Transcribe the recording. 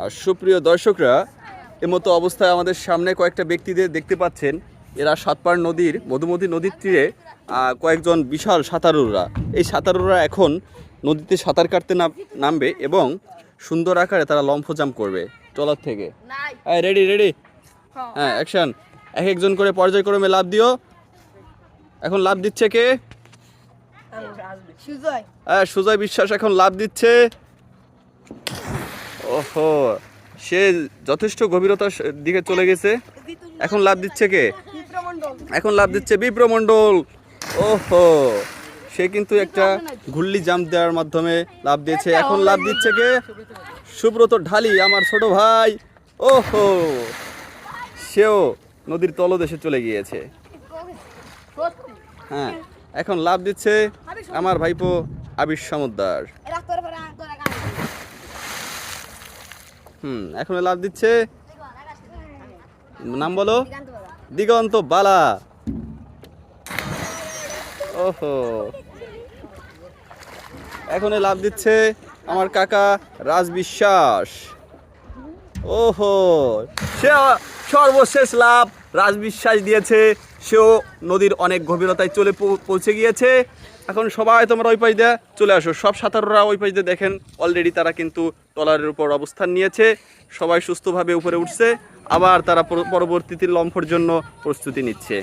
আর সুপ্রিয় দর্শকরা, এমতো অবস্থায় আমাদের সামনে কয়েকটা ব্যক্তিদের দেখতে পাচ্ছেন। এরা সাতপাড় নদীর মধুমতি নদীর তীরে কয়েকজন বিশাল সাঁতারুরা। এই সাঁতারুরা এখন নদীতে সাঁতার কাটতে নামবে এবং সুন্দর আকারে তারা লম্ফজাম করবে ট্রলার থেকে। রেডি রেডি, হ্যাঁ অ্যাকশন। এক একজন করে পর্যায়ক্রমে লাফ দিও। এখন লাফ দিচ্ছে কে? সুজয় বিশ্বাস এখন লাফ দিচ্ছে। ওহো, সে যথেষ্ট গভীরতার দিকে চলে গেছে। এখন লাফ দিচ্ছে কে? এখন লাফ দিচ্ছে বিপ্র মণ্ডল। ওহো, সে কিন্তু একটা ঘুল্লি জাম্প দেওয়ার মাধ্যমে লাফ দিয়েছে। এখন লাফ দিচ্ছে কে? সুব্রত ঢালি, আমার ছোট ভাই। ওহো, সেও নদীর তলদেশে চলে গিয়েছে। হ্যাঁ, এখন লাফ দিচ্ছে আমার ভাইপো আবির সমুদ্দার। এখন লাভ দিচ্ছে, নাম বলো? দিগন্ত বালা। ওহো, এখন লাভ দিচ্ছে আমার কাকা রাজ বিশ্বাস। ওহো, সে সর্বশেষ লাভ রাজ বিশ্বাস দিয়েছে। সেও নদীর অনেক গভীরতায় পৌঁছে গিয়েছে। এখন সবাই তোমরা ওই পাশ দিয়ে চলে আসো। সব সাঁতারুরা ওই পাশ দিয়ে দেখেন, অলরেডি তারা কিন্তু ট্রলারের উপর অবস্থান নিয়েছে। সবাই সুস্থভাবে উপরে উঠছে, আবার তারা পরবর্তীতে লম্ফর জন্য প্রস্তুতি নিচ্ছে।